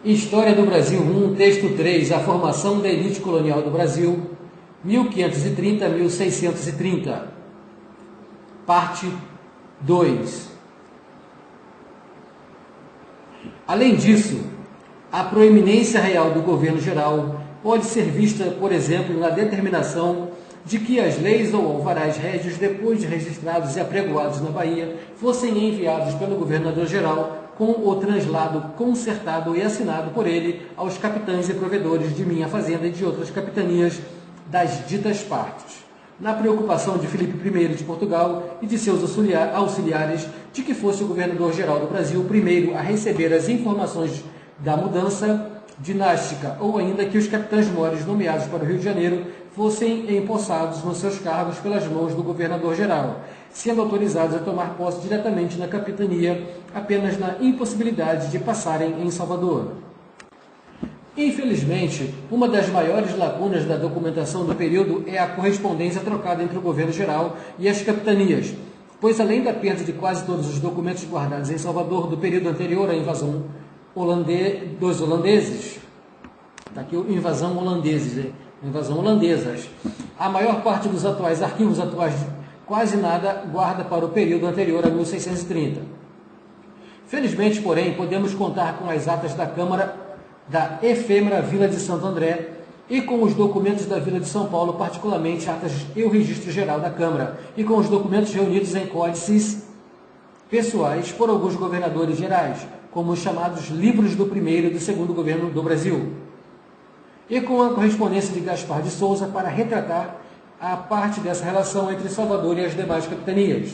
História do Brasil 1, texto 3, a formação da elite colonial do Brasil, 1530 a 1630. Parte 2. Além disso, a proeminência real do governo geral pode ser vista, por exemplo, na determinação de que as leis ou alvarás régios, depois de registrados e apregoados na Bahia, fossem enviados pelo governador-geral com o translado concertado e assinado por ele aos capitães e provedores de minha fazenda e de outras capitanias das ditas partes, na preocupação de Filipe I de Portugal e de seus auxiliares de que fosse o governador-geral do Brasil o primeiro a receber as informações da mudança dinástica, ou ainda que os capitães-mores nomeados para o Rio de Janeiro fossem empossados nos seus cargos pelas mãos do governador-geral, sendo autorizados a tomar posse diretamente na capitania, apenas na impossibilidade de passarem em Salvador. Infelizmente, uma das maiores lacunas da documentação do período é a correspondência trocada entre o governo-geral e as capitanias, pois além da perda de quase todos os documentos guardados em Salvador do período anterior à invasão dos holandeses, está aqui invasão holandesas, a maior parte dos atuais arquivos quase nada guarda para o período anterior a 1630. Felizmente, porém, podemos contar com as atas da Câmara da efêmera Vila de Santo André e com os documentos da Vila de São Paulo, particularmente atas e o registro geral da Câmara, e com os documentos reunidos em códices pessoais por alguns governadores gerais, como os chamados livros do primeiro e do segundo governo do Brasil, e com a correspondência de Gaspar de Souza para retratar a parte dessa relação entre Salvador e as demais capitanias.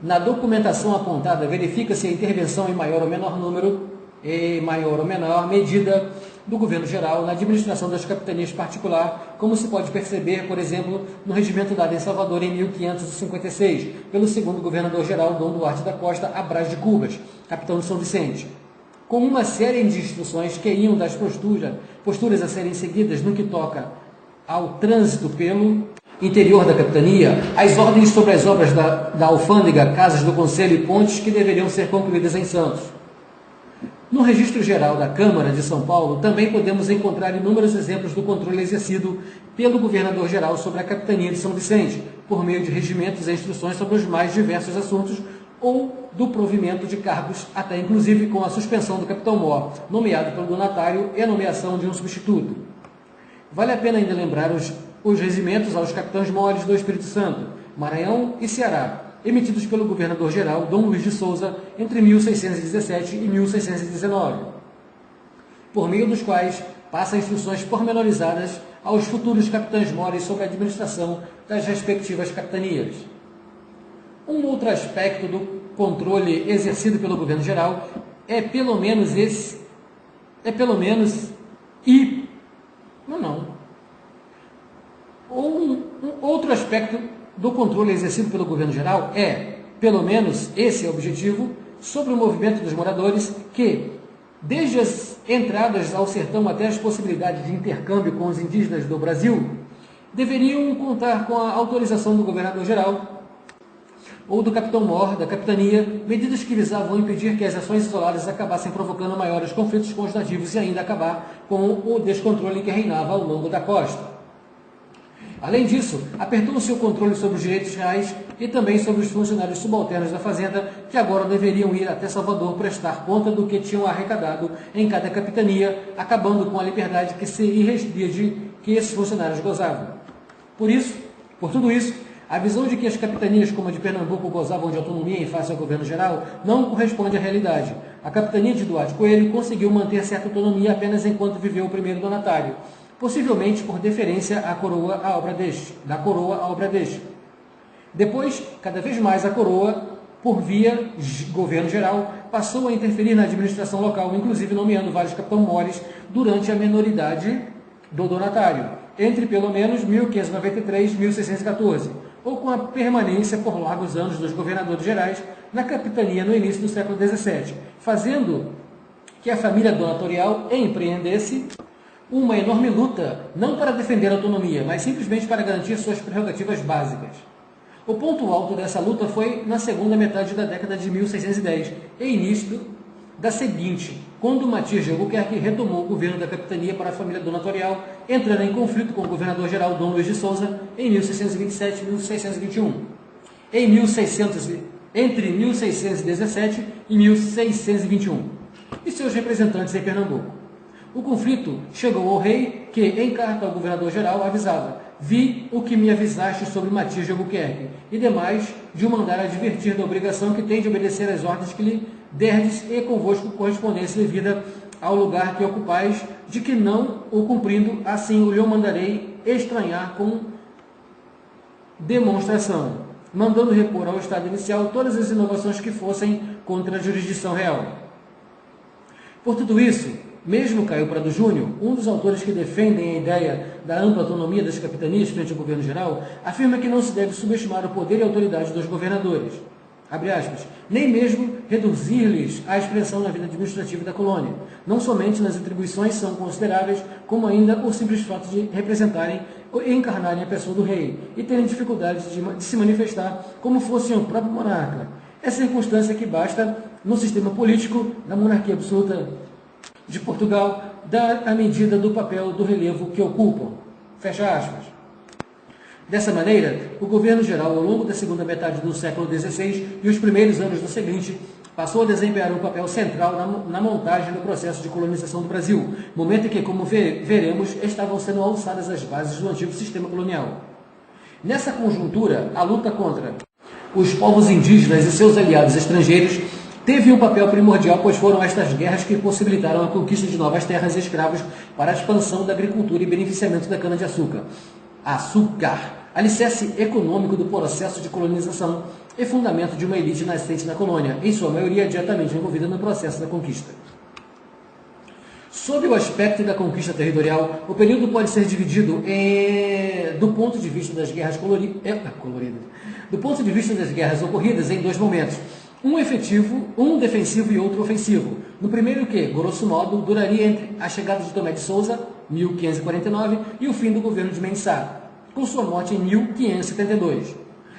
Na documentação apontada, verifica-se a intervenção em maior ou menor número e maior ou menor medida do governo geral na administração das capitanias particular, como se pode perceber, por exemplo, no regimento dado em Salvador em 1556, pelo segundo governador-geral Dom Duarte da Costa Abraz de Cubas, capitão de São Vicente, com uma série de instruções que iam das posturas a serem seguidas no que toca ao trânsito pelo interior da capitania, as ordens sobre as obras da alfândega, casas do conselho e pontes que deveriam ser concluídas em Santos. No registro geral da Câmara de São Paulo, também podemos encontrar inúmeros exemplos do controle exercido pelo governador-geral sobre a capitania de São Vicente, por meio de regimentos e instruções sobre os mais diversos assuntos, ou do provimento de cargos, até inclusive com a suspensão do capitão-mor, nomeado pelo donatário, e a nomeação de um substituto. Vale a pena ainda lembrar os regimentos aos capitães-mores do Espírito Santo, Maranhão e Ceará, emitidos pelo governador-geral Dom Luiz de Souza entre 1617 e 1619, por meio dos quais passa instruções pormenorizadas aos futuros capitães-mores sobre a administração das respectivas capitanias. Um outro aspecto do controle exercido pelo governo geral outro aspecto do controle exercido pelo governo geral pelo menos esse é o objetivo, sobre o movimento dos moradores que, desde as entradas ao sertão até as possibilidades de intercâmbio com os indígenas do Brasil, deveriam contar com a autorização do governador-geral ou do capitão-mor da capitania, medidas que visavam impedir que as ações isoladas acabassem provocando maiores conflitos com os nativos e ainda acabar com o descontrole que reinava ao longo da costa. Além disso, apertou-se o controle sobre os direitos reais e também sobre os funcionários subalternos da fazenda, que agora deveriam ir até Salvador prestar conta do que tinham arrecadado em cada capitania, acabando com a liberdade que se irrestia de que esses funcionários gozavam. Por tudo isso, a visão de que as capitanias como a de Pernambuco gozavam de autonomia em face ao governo geral não corresponde à realidade. A capitania de Duarte Coelho conseguiu manter certa autonomia apenas enquanto viveu o primeiro donatário, possivelmente por deferência da coroa à obra deste. Depois, cada vez mais a coroa, por via governo geral, passou a interferir na administração local, inclusive nomeando vários capitão-mores durante a menoridade do donatário, entre pelo menos 1593 e 1614, ou com a permanência por largos anos dos governadores gerais na capitania no início do século XVII, fazendo que a família donatorial empreendesse uma enorme luta, não para defender a autonomia, mas simplesmente para garantir suas prerrogativas básicas. O ponto alto dessa luta foi na segunda metade da década de 1610 e início da seguinte: quando Matias de Albuquerque retomou o governo da capitania para a família donatorial, entrando em conflito com o governador-geral Dom Luiz de Souza em 1627 e 1621. Entre 1617 e 1621, e seus representantes em Pernambuco. O conflito chegou ao rei, que, em carta ao governador-geral, avisava: vi o que me avisaste sobre Matias de Albuquerque, e demais de o mandar advertir da obrigação que tem de obedecer às ordens que lhe derdes, e convosco correspondência devida ao lugar que ocupais, de que não o cumprindo, assim o lhe mandarei estranhar com demonstração, mandando repor ao estado inicial todas as inovações que fossem contra a jurisdição real. Por tudo isso, mesmo Caio Prado Júnior, um dos autores que defendem a ideia da ampla autonomia das capitanias frente ao governo geral, afirma que não se deve subestimar o poder e a autoridade dos governadores, abre aspas, nem mesmo reduzir-lhes a expressão na vida administrativa da colônia. Não somente nas atribuições são consideráveis, como ainda o simples fato de representarem e encarnarem a pessoa do rei e terem dificuldades de se manifestar como fossem o próprio monarca. É circunstância que basta, no sistema político da monarquia absoluta de Portugal, dar a medida do papel do relevo que ocupam. Fecha aspas. Dessa maneira, o governo geral, ao longo da segunda metade do século XVI e os primeiros anos do seguinte, passou a desempenhar um papel central na montagem do processo de colonização do Brasil, momento em que, como veremos, estavam sendo alçadas as bases do antigo sistema colonial. Nessa conjuntura, a luta contra os povos indígenas e seus aliados estrangeiros teve um papel primordial, pois foram estas guerras que possibilitaram a conquista de novas terras e escravos para a expansão da agricultura e beneficiamento da cana-de-açúcar. Alicerce econômico do processo de colonização e fundamento de uma elite nascente na colônia, em sua maioria diretamente envolvida no processo da conquista. Sob o aspecto da conquista territorial, o período pode ser dividido do ponto de vista das guerras do ponto de vista das guerras ocorridas em dois momentos: um defensivo e outro ofensivo. No primeiro que, grosso modo, duraria entre a chegada de Tomé de Souza, 1549, e o fim do governo de Mensah, com sua morte em 1572.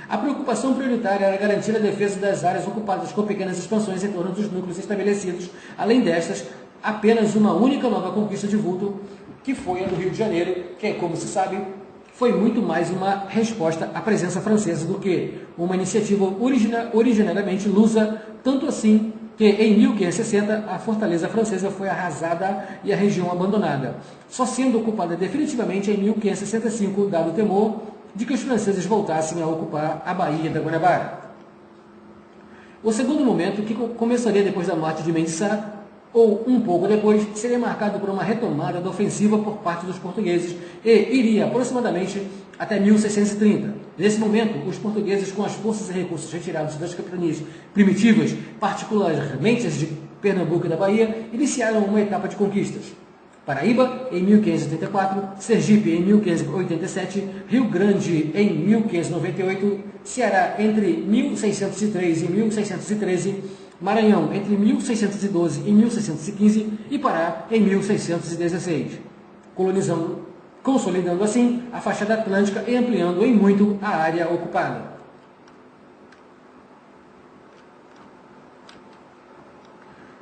A preocupação prioritária era garantir a defesa das áreas ocupadas com pequenas expansões em torno dos núcleos estabelecidos. Além destas, apenas uma única nova conquista de vulto, que foi a do Rio de Janeiro, que, como se sabe, foi muito mais uma resposta à presença francesa do que uma iniciativa originariamente lusa, tanto assim que em 1560 a fortaleza francesa foi arrasada e a região abandonada, só sendo ocupada definitivamente em 1565, dado o temor de que os franceses voltassem a ocupar a Baía da Guanabara. O segundo momento, que começaria depois da morte de Mensah, ou um pouco depois, seria marcado por uma retomada da ofensiva por parte dos portugueses e iria aproximadamente até 1630. Nesse momento, os portugueses, com as forças e recursos retirados das capitanias primitivas, particularmente as de Pernambuco e da Bahia, iniciaram uma etapa de conquistas. Paraíba, em 1584, Sergipe, em 1587, Rio Grande, em 1598, Ceará, entre 1603 e 1613, Maranhão, entre 1612 e 1615, e Pará, em 1616, consolidando assim a fachada atlântica e ampliando em muito a área ocupada.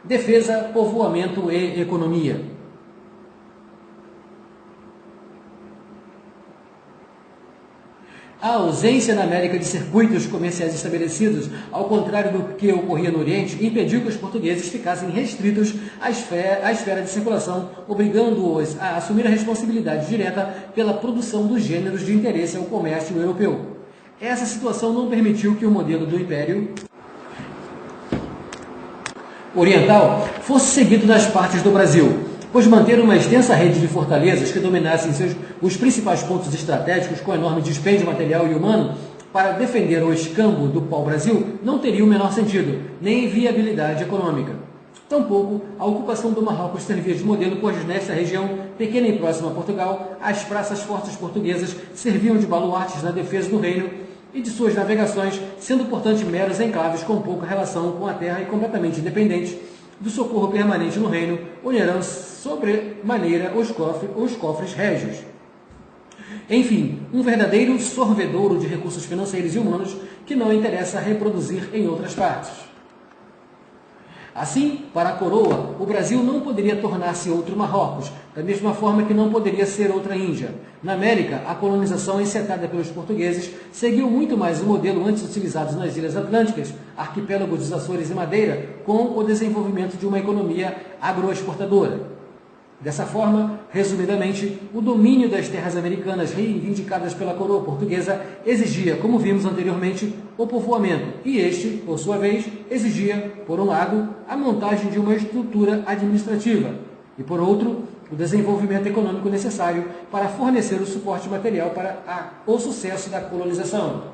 Defesa, povoamento e economia. A ausência na América de circuitos comerciais estabelecidos, ao contrário do que ocorria no Oriente, impediu que os portugueses ficassem restritos à esfera de circulação, obrigando-os a assumir a responsabilidade direta pela produção dos gêneros de interesse ao comércio europeu. Essa situação não permitiu que o modelo do Império Oriental fosse seguido nas partes do Brasil, pois manter uma extensa rede de fortalezas que dominassem os principais pontos estratégicos com enorme dispêndio material e humano para defender o escambo do pau-brasil não teria o menor sentido, nem viabilidade econômica. Tampouco a ocupação do Marrocos servia de modelo, pois nessa região, pequena e próxima a Portugal, as praças fortes portuguesas serviam de baluartes na defesa do reino e de suas navegações, sendo, portanto, meros enclaves com pouca relação com a terra e completamente independentes do socorro permanente no reino, onerando sobremaneira os cofres régios. Enfim, um verdadeiro sorvedouro de recursos financeiros e humanos que não interessa reproduzir em outras partes. Assim, para a coroa, o Brasil não poderia tornar-se outro Marrocos, da mesma forma que não poderia ser outra Índia. Na América, a colonização encetada pelos portugueses seguiu muito mais o modelo antes utilizado nas Ilhas Atlânticas, arquipélago dos Açores e Madeira, com o desenvolvimento de uma economia agroexportadora. Dessa forma, resumidamente, o domínio das terras americanas reivindicadas pela coroa portuguesa exigia, como vimos anteriormente, o povoamento, e este, por sua vez, exigia, por um lado, a montagem de uma estrutura administrativa, e por outro, o desenvolvimento econômico necessário para fornecer o suporte material para o sucesso da colonização.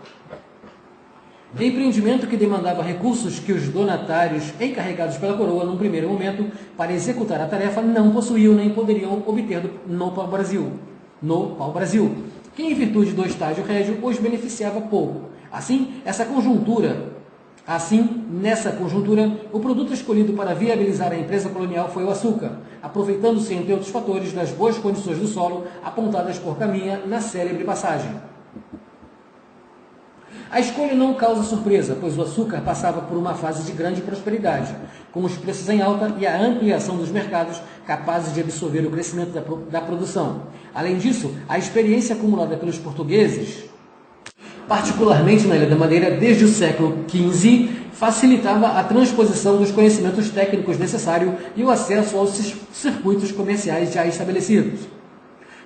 Empreendimento que demandava recursos que os donatários encarregados pela coroa, num primeiro momento, para executar a tarefa, não possuíam nem poderiam obter no pau-brasil, que em virtude do estágio régio os beneficiava pouco. Nessa conjuntura, o produto escolhido para viabilizar a empresa colonial foi o açúcar, aproveitando-se, entre outros fatores, das boas condições do solo apontadas por Caminha na célebre passagem. A escolha não causa surpresa, pois o açúcar passava por uma fase de grande prosperidade, com os preços em alta e a ampliação dos mercados capazes de absorver o crescimento da produção. Além disso, a experiência acumulada pelos portugueses, particularmente na Ilha da Madeira desde o século XV, facilitava a transposição dos conhecimentos técnicos necessários e o acesso aos circuitos comerciais já estabelecidos.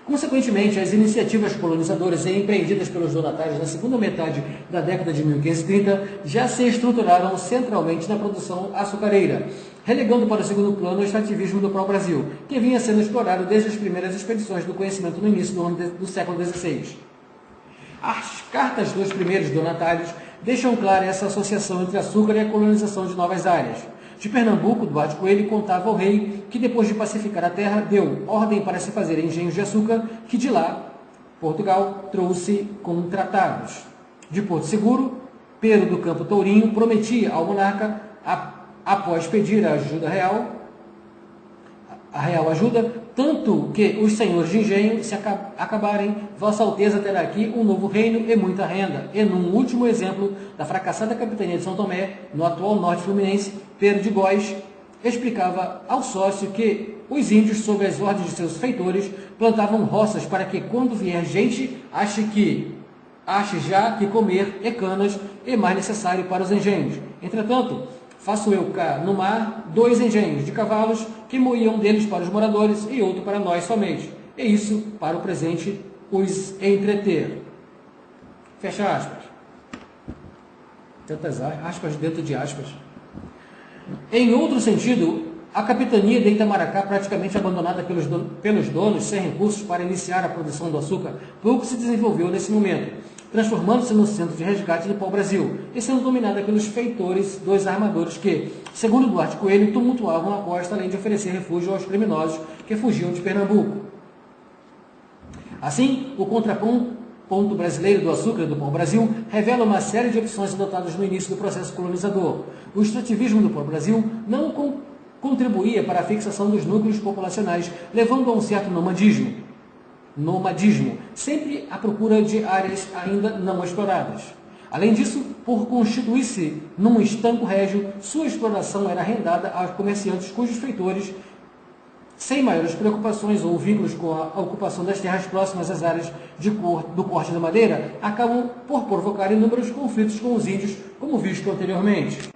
Consequentemente, as iniciativas colonizadoras empreendidas pelos donatários na segunda metade da década de 1530 já se estruturaram centralmente na produção açucareira, relegando para o segundo plano o extrativismo do pau-brasil, que vinha sendo explorado desde as primeiras expedições do conhecimento no início do século XVI. As cartas dos primeiros donatários deixam clara essa associação entre açúcar e a colonização de novas áreas. De Pernambuco, Duarte Coelho contava ao rei que, depois de pacificar a terra, deu ordem para se fazer engenhos de açúcar, que de lá, Portugal, trouxe com tratados. De Porto Seguro, Pedro do Campo Tourinho prometia ao monarca, após pedir a real ajuda, tanto que os senhores de engenho se acabarem, Vossa Alteza terá aqui um novo reino e muita renda. E num último exemplo da fracassada capitania de São Tomé, no atual norte fluminense, Pedro de Góes explicava ao sócio que os índios, sob as ordens de seus feitores, plantavam roças para que, quando vier gente, ache já que comer e canas é mais necessário para os engenhos. Entretanto, faço eu cá no mar 2 engenhos de cavalos que moíam deles para os moradores e outro para nós somente. E isso, para o presente, os entreter. Fecha aspas. Tantas aspas dentro de aspas. Em outro sentido, a capitania de Itamaracá, praticamente abandonada pelos donos, sem recursos para iniciar a produção do açúcar, pouco se desenvolveu nesse momento, transformando-se no centro de resgate do pau-brasil e sendo dominada pelos feitores dos armadores que, segundo Duarte Coelho, tumultuavam a costa, além de oferecer refúgio aos criminosos que fugiam de Pernambuco. Assim, o contraponto brasileiro do açúcar e do pau-brasil revela uma série de opções adotadas no início do processo colonizador. O extrativismo do pau-brasil não contribuía para a fixação dos núcleos populacionais, levando a um certo nomadismo, sempre à procura de áreas ainda não exploradas. Além disso, por constituir-se num estanco régio, sua exploração era arrendada a comerciantes cujos feitores, sem maiores preocupações ou vínculos com a ocupação das terras próximas às áreas do corte da madeira, acabam por provocar inúmeros conflitos com os índios, como visto anteriormente.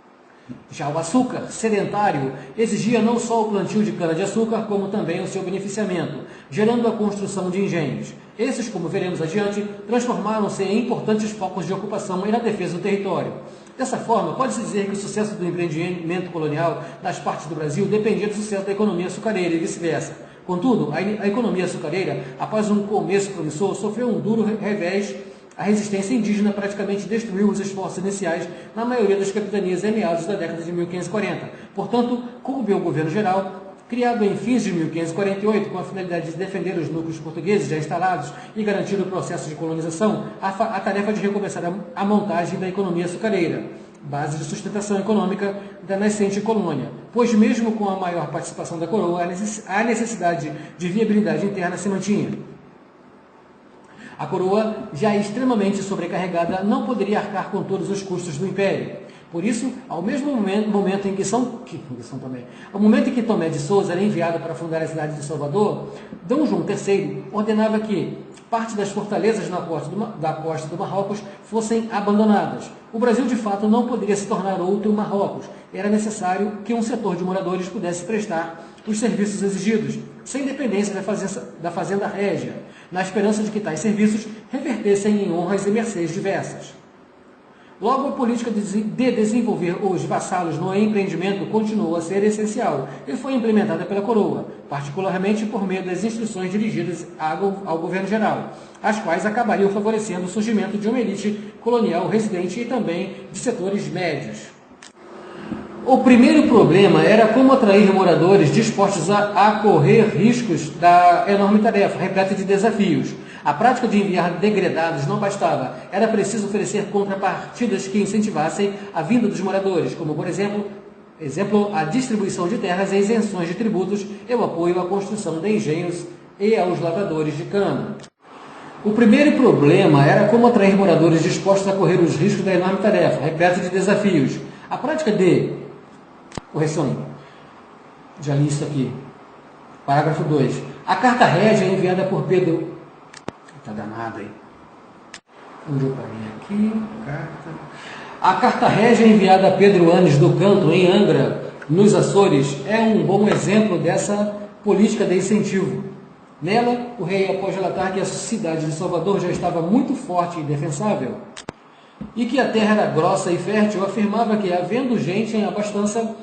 Já o açúcar, sedentário, exigia não só o plantio de cana-de-açúcar, como também o seu beneficiamento, gerando a construção de engenhos. Esses, como veremos adiante, transformaram-se em importantes focos de ocupação e na defesa do território. Dessa forma, pode-se dizer que o sucesso do empreendimento colonial nas partes do Brasil dependia do sucesso da economia açucareira e vice-versa. Contudo, a economia açucareira, após um começo promissor, sofreu um duro revés. A resistência indígena praticamente destruiu os esforços iniciais na maioria das capitanias em meados da década de 1540. Portanto, coube ao governo geral, criado em fins de 1548 com a finalidade de defender os núcleos portugueses já instalados e garantir o processo de colonização, a tarefa de recomeçar a montagem da economia açucareira, base de sustentação econômica da nascente colônia, pois mesmo com a maior participação da coroa, a necessidade de viabilidade interna se mantinha. A coroa, já extremamente sobrecarregada, não poderia arcar com todos os custos do império. Por isso, ao mesmo momento em que ao momento em que Tomé de Souza era enviado para fundar a cidade de Salvador, D. João III ordenava que parte das fortalezas da costa do Marrocos fossem abandonadas. O Brasil, de fato, não poderia se tornar outro Marrocos. Era necessário que um setor de moradores pudesse prestar os serviços exigidos, sem dependência da fazenda régia, na esperança de que tais serviços revertessem em honras e mercês diversas. Logo, a política de desenvolver os vassalos no empreendimento continuou a ser essencial e foi implementada pela coroa, particularmente por meio das instruções dirigidas ao governo geral, as quais acabariam favorecendo o surgimento de uma elite colonial residente e também de setores médios. O primeiro problema era como atrair moradores dispostos a correr riscos da enorme tarefa, repleta de desafios. A prática de enviar degredados não bastava, era preciso oferecer contrapartidas que incentivassem a vinda dos moradores, como, por exemplo, a distribuição de terras e isenções de tributos e o apoio à construção de engenhos e aos lavradores de cana. O primeiro problema era como atrair moradores dispostos a correr os riscos da enorme tarefa, repleta de desafios. A prática de... Correção. Já li isso aqui. Parágrafo 2. A carta régia enviada por Pedro... Tá danado aí. Onde eu parei aqui? A carta régia enviada a Pedro Anes do Canto, em Angra, nos Açores, é um bom exemplo dessa política de incentivo. Nela, o rei, após relatar que a cidade de Salvador já estava muito forte e defensável, e que a terra era grossa e fértil, afirmava que, havendo gente em abastança,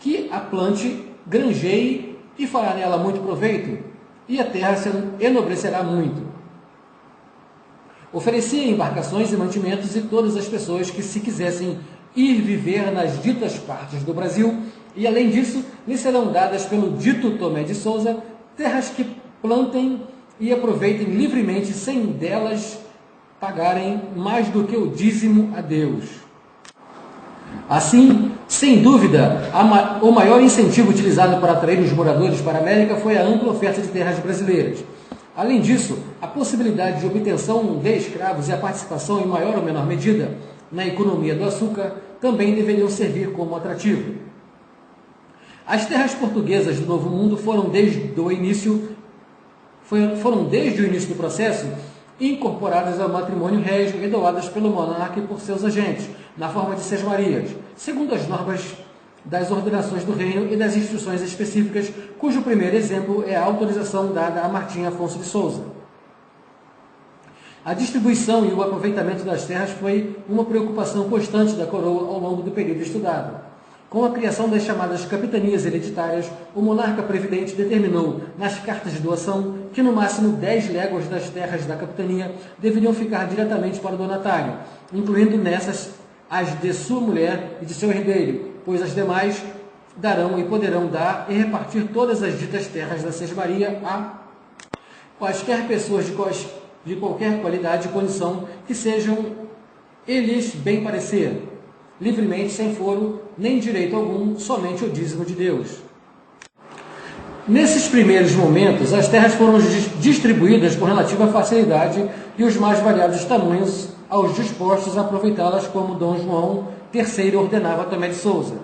que a plante, granjeie e fará nela muito proveito, e a terra se enobrecerá muito. Oferecia embarcações e mantimentos e todas as pessoas que se quisessem ir viver nas ditas partes do Brasil, e além disso, lhes serão dadas pelo dito Tomé de Souza terras que plantem e aproveitem livremente, sem delas pagarem mais do que o dízimo a Deus. Assim, sem dúvida, o maior incentivo utilizado para atrair os moradores para a América foi a ampla oferta de terras brasileiras. Além disso, a possibilidade de obtenção de escravos e a participação, em maior ou menor medida, na economia do açúcar também deveriam servir como atrativo. As terras portuguesas do Novo Mundo foram desde o início do processo incorporadas ao matrimônio régio e doadas pelo monarca e por seus agentes, na forma de sesmarias, segundo as normas das ordenações do reino e das instruções específicas, cujo primeiro exemplo é a autorização dada a Martim Afonso de Souza. A distribuição e o aproveitamento das terras foi uma preocupação constante da coroa ao longo do período estudado. Com a criação das chamadas capitanias hereditárias, o monarca previdente determinou, nas cartas de doação, que no máximo 10 léguas das terras da capitania deveriam ficar diretamente para o donatário, incluindo nessas as de sua mulher e de seu herdeiro, pois as demais darão e poderão dar e repartir todas as ditas terras da sesmaria a quaisquer pessoas de qualquer qualidade e condição que sejam eles bem parecer, livremente, sem foro, nem direito algum, somente o dízimo de Deus. Nesses primeiros momentos, as terras foram distribuídas com relativa facilidade e os mais variados tamanhos aos dispostos a aproveitá-las, como Dom João III ordenava a Tomé de Souza.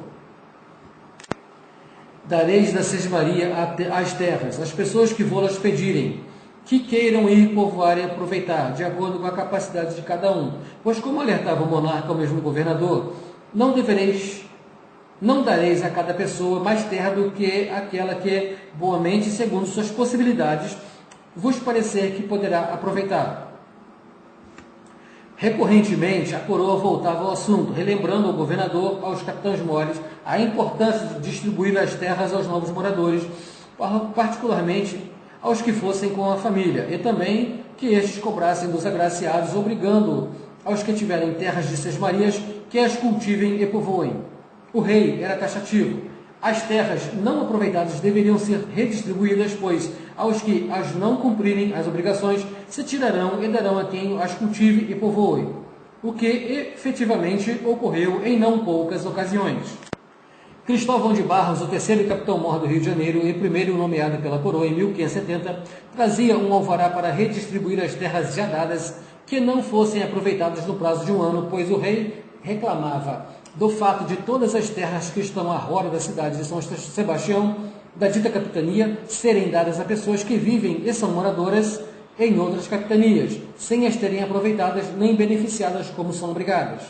Dareis da sesmaria as terras, as pessoas que vô-las pedirem, que queiram ir povoar e aproveitar, de acordo com a capacidade de cada um. Pois, como alertava o monarca ao mesmo governador, não dareis a cada pessoa mais terra do que aquela que, boamente, segundo suas possibilidades, vos parecer que poderá aproveitar. Recorrentemente, a coroa voltava ao assunto, relembrando ao governador, aos capitães-mores, a importância de distribuir as terras aos novos moradores, particularmente aos que fossem com a família, e também que estes cobrassem dos agraciados, obrigando aos que tiverem terras de sesmarias que as cultivem e povoem. O rei era taxativo. As terras não aproveitadas deveriam ser redistribuídas, pois aos que as não cumprirem as obrigações se tirarão e darão a quem as cultive e povoe, o que efetivamente ocorreu em não poucas ocasiões. Cristóvão de Barros, o terceiro capitão-mor do Rio de Janeiro e primeiro nomeado pela coroa em 1570, trazia um alvará para redistribuir as terras já dadas que não fossem aproveitadas no prazo de um ano, pois o rei reclamava do fato de todas as terras que estão à roda da cidade de São Sebastião, da dita capitania, serem dadas a pessoas que vivem e são moradoras em outras capitanias, sem as terem aproveitadas nem beneficiadas como são obrigadas.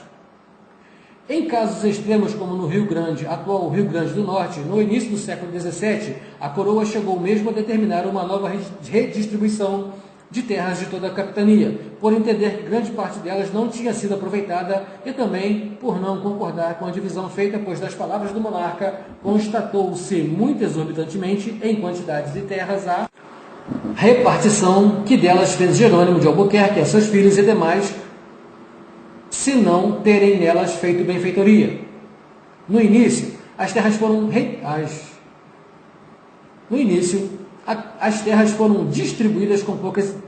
Em casos extremos, como no Rio Grande, atual Rio Grande do Norte, no início do século XVII, a coroa chegou mesmo a determinar uma nova redistribuição de terras de toda a capitania, por entender que grande parte delas não tinha sido aproveitada e também por não concordar com a divisão feita, pois das palavras do monarca constatou-se muito exorbitantemente em quantidade de terras a repartição que delas fez Jerônimo de Albuquerque a seus filhos e demais, se não terem nelas feito benfeitoria. No início, as terras foram distribuídas com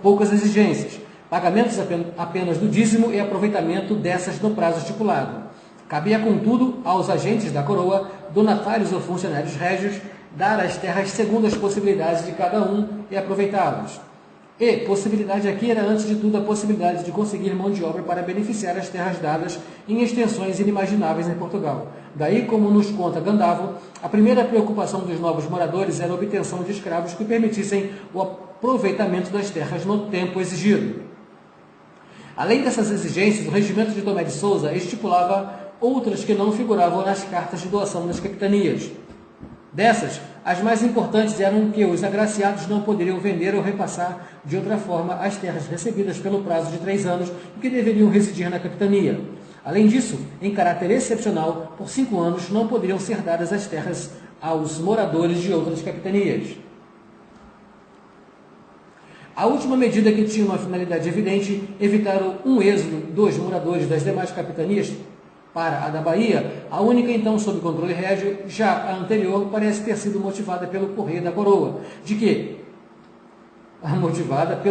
poucas exigências, pagamentos apenas do dízimo e aproveitamento dessas no prazo estipulado. Cabia, contudo, aos agentes da coroa, donatários ou funcionários régios, dar as terras segundo as possibilidades de cada um e aproveitá-las. E possibilidade aqui era, antes de tudo, a possibilidade de conseguir mão de obra para beneficiar as terras dadas em extensões inimagináveis em Portugal. Daí, como nos conta Gandavo, a primeira preocupação dos novos moradores era a obtenção de escravos que permitissem o aproveitamento das terras no tempo exigido. Além dessas exigências, o regimento de Tomé de Souza estipulava outras que não figuravam nas cartas de doação das capitanias. Dessas, as mais importantes eram que os agraciados não poderiam vender ou repassar de outra forma as terras recebidas pelo prazo de 3 anos e que deveriam residir na capitania. Além disso, em caráter excepcional, por 5 anos não poderiam ser dadas as terras aos moradores de outras capitanias. A última medida, que tinha uma finalidade evidente, evitar um êxodo dos moradores das demais capitanias para a da Bahia, a única então sob controle régio, já a anterior parece ter sido motivada pelo correio da coroa, motivada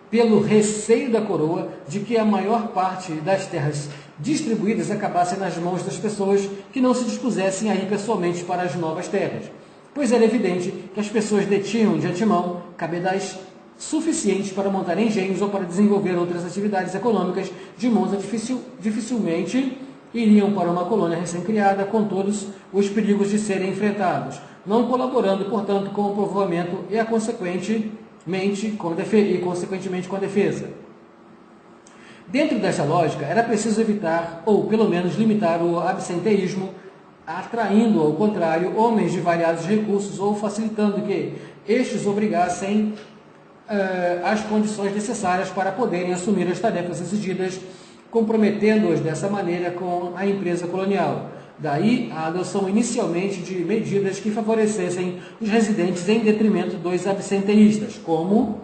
pelo receio da coroa de que a maior parte das terras distribuídas acabassem nas mãos das pessoas que não se dispusessem a ir pessoalmente para as novas terras, pois era evidente que as pessoas detinham de antemão cabedais suficientes para montar engenhos ou para desenvolver outras atividades econômicas, de modo a dificilmente iriam para uma colônia recém-criada com todos os perigos de serem enfrentados, não colaborando, portanto, com o povoamento e, consequentemente, com a defesa. Dentro desta lógica, era preciso evitar, ou pelo menos limitar, o absenteísmo, atraindo, ao contrário, homens de variados recursos ou facilitando que estes obrigassem as condições necessárias para poderem assumir as tarefas exigidas, comprometendo-os dessa maneira com a empresa colonial. Daí a adoção inicialmente de medidas que favorecessem os residentes em detrimento dos absenteístas, como,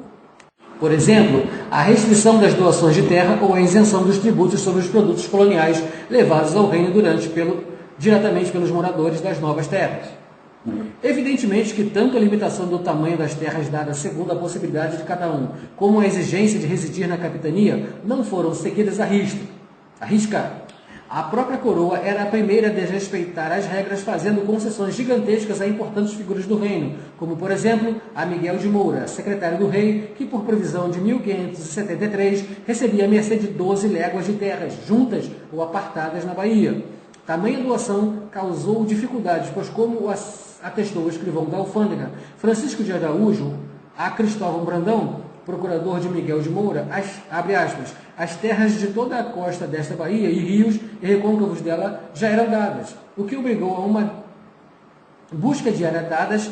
por exemplo, a restrição das doações de terra ou a isenção dos tributos sobre os produtos coloniais levados ao reino diretamente pelos moradores das novas terras. Evidentemente que tanto a limitação do tamanho das terras dadas segundo a possibilidade de cada um, como a exigência de residir na capitania, não foram seguidas à risca. A própria coroa era a primeira a desrespeitar as regras, fazendo concessões gigantescas a importantes figuras do reino, como, por exemplo, a Miguel de Moura, secretário do rei, que, por previsão de 1573, recebia a mercê de 12 léguas de terras, juntas ou apartadas na Bahia. Tamanha doação causou dificuldades, pois, como atestou o escrivão da alfândega Francisco de Araújo a Cristóvão Brandão, procurador de Miguel de Moura, as terras de toda a costa desta Bahia e rios e recôncavos dela já eram dadas, o que obrigou a uma busca de áreas dadas,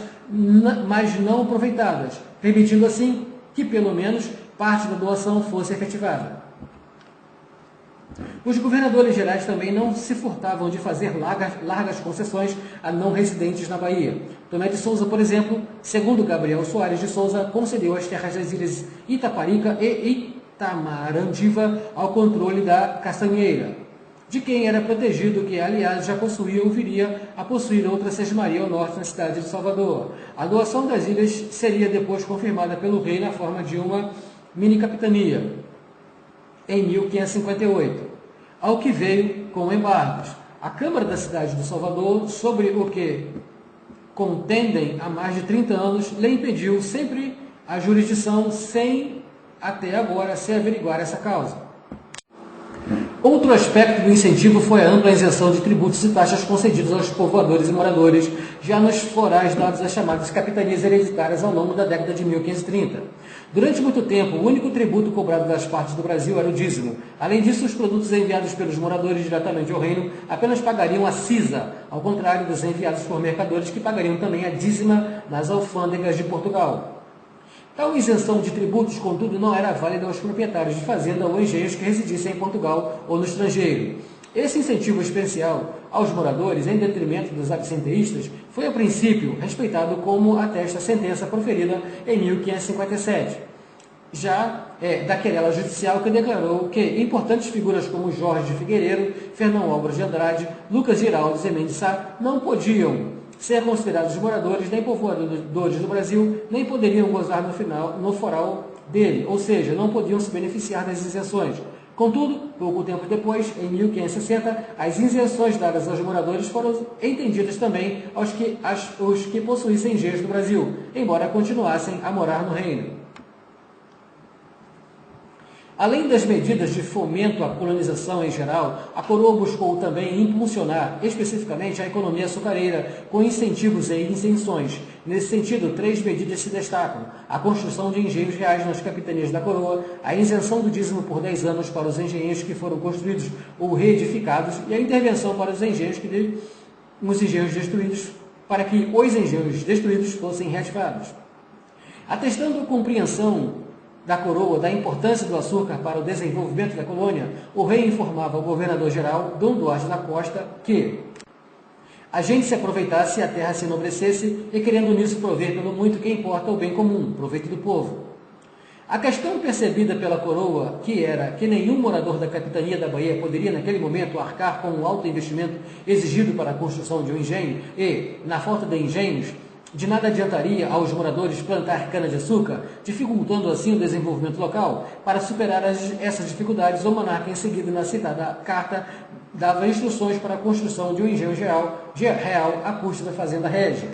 mas não aproveitadas, permitindo assim que pelo menos parte da doação fosse efetivada. Os governadores gerais também não se furtavam de fazer largas concessões a não residentes na Bahia. Tomé de Souza, por exemplo, segundo Gabriel Soares de Souza, concedeu as terras das ilhas Itaparica e Itamarandiva ao controle da Castanheira, de quem era protegido, que aliás já possuía ou viria a possuir outra sesmaria ao norte na cidade de Salvador. A doação das ilhas seria depois confirmada pelo rei na forma de uma mini-capitania em 1558, ao que veio com embargos. A Câmara da cidade de Salvador, sobre o que contendem há mais de 30 anos, lhe impediu sempre a jurisdição, sem até agora se averiguar essa causa. Outro aspecto do incentivo foi a ampla isenção de tributos e taxas concedidos aos povoadores e moradores, já nos forais dados às chamadas capitanias hereditárias ao longo da década de 1530. Durante muito tempo, o único tributo cobrado das partes do Brasil era o dízimo. Além disso, os produtos enviados pelos moradores diretamente ao reino apenas pagariam a cisa, ao contrário dos enviados por mercadores que pagariam também a dízima nas alfândegas de Portugal. Tal isenção de tributos, contudo, não era válida aos proprietários de fazenda ou engenhos que residissem em Portugal ou no estrangeiro. Esse incentivo especial aos moradores, em detrimento dos absenteístas, foi a princípio respeitado, como atesta a sentença proferida em 1557. Já da querela judicial que declarou que importantes figuras como Jorge de Figueiredo, Fernão Álvares de Andrade, Lucas Giraldes e Mendes Sá não podiam ser considerados moradores nem povoadores do Brasil, nem poderiam gozar no foral dele, ou seja, não podiam se beneficiar das isenções. Contudo, pouco tempo depois, em 1560, as isenções dadas aos moradores foram entendidas também aos que possuíssem engenhos do Brasil, embora continuassem a morar no reino. Além das medidas de fomento à colonização em geral, a coroa buscou também impulsionar especificamente a economia açucareira, com incentivos e isenções. Nesse sentido, 3 medidas se destacam: a construção de engenhos reais nas capitanias da coroa, a isenção do dízimo por 10 anos para os engenhos que foram construídos ou reedificados e a intervenção para os engenhos destruídos, para que os engenhos destruídos fossem reativados. Atestando a compreensão da coroa da importância do açúcar para o desenvolvimento da colônia, o rei informava ao governador-geral, Dom Duarte da Costa, que a gente se aproveitasse e a terra se enobrecesse, e querendo nisso prover pelo muito que importa o bem comum, proveito do povo. A questão percebida pela coroa, que era que nenhum morador da capitania da Bahia poderia naquele momento arcar com o alto investimento exigido para a construção de um engenho e, na falta de engenhos, de nada adiantaria aos moradores plantar cana-de-açúcar, dificultando assim o desenvolvimento local. Para superar essas dificuldades, o monarca, em seguida, na citada carta, dava instruções para a construção de um engenho real à custa da Fazenda Régia.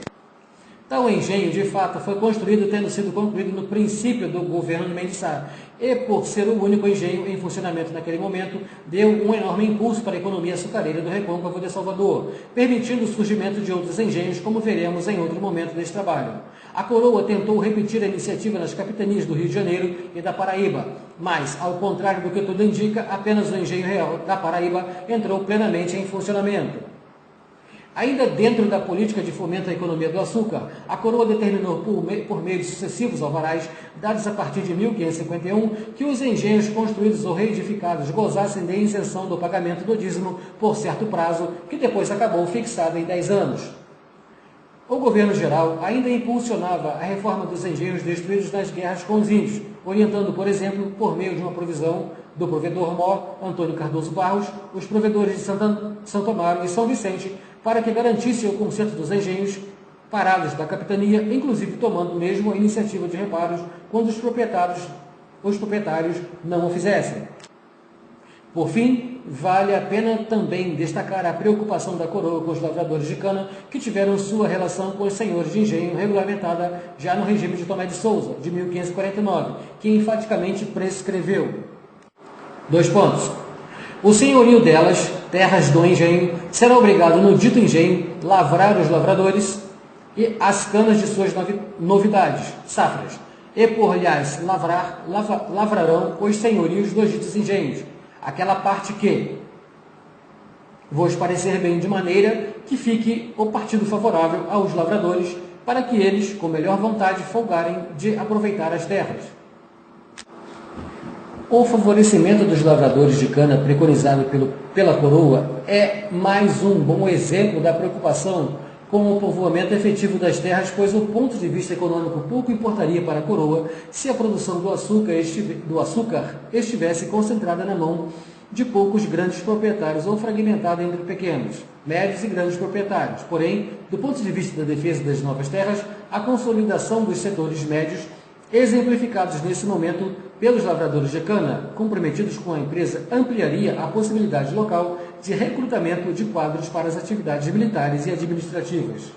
Tal engenho, de fato, foi construído, tendo sido concluído no princípio do governo de Mendes Sá, e, por ser o único engenho em funcionamento naquele momento, deu um enorme impulso para a economia açucareira do Recôncavo de Salvador, permitindo o surgimento de outros engenhos, como veremos em outro momento deste trabalho. A coroa tentou repetir a iniciativa nas capitanias do Rio de Janeiro e da Paraíba, mas, ao contrário do que tudo indica, apenas o engenho real da Paraíba entrou plenamente em funcionamento. Ainda dentro da política de fomento à economia do açúcar, a coroa determinou por meio de sucessivos alvarás, dados a partir de 1551, que os engenhos construídos ou reedificados gozassem de isenção do pagamento do dízimo por certo prazo, que depois acabou fixado em 10 anos. O governo geral ainda impulsionava a reforma dos engenhos destruídos nas guerras com os índios, orientando, por exemplo, por meio de uma provisão do provedor-mor Antônio Cardoso Barros, os provedores de Santo Amaro e São Vicente, para que garantisse o conserto dos engenhos parados da capitania, inclusive tomando mesmo a iniciativa de reparos quando os proprietários não o fizessem. Por fim, vale a pena também destacar a preocupação da coroa com os lavradores de cana, que tiveram sua relação com os senhores de engenho regulamentada já no regime de Tomé de Souza, de 1549, que enfaticamente prescreveu: 2 pontos. O senhorio delas, terras do engenho, será obrigado no dito engenho lavrar os lavradores e as canas de suas novidades, safras, e por-lhes lavrarão os senhorios dos ditos engenhos, aquela parte que vos parecer bem, de maneira que fique o partido favorável aos lavradores, para que eles, com melhor vontade, folgarem de aproveitar as terras. O favorecimento dos lavradores de cana preconizado pela coroa é mais um bom exemplo da preocupação com o povoamento efetivo das terras, pois o ponto de vista econômico pouco importaria para a coroa se a produção do açúcar estivesse concentrada na mão de poucos grandes proprietários ou fragmentada entre pequenos, médios e grandes proprietários. Porém, do ponto de vista da defesa das novas terras, a consolidação dos setores médios, exemplificados nesse momento pelos lavradores de cana, comprometidos com a empresa, ampliaria a possibilidade local de recrutamento de quadros para as atividades militares e administrativas.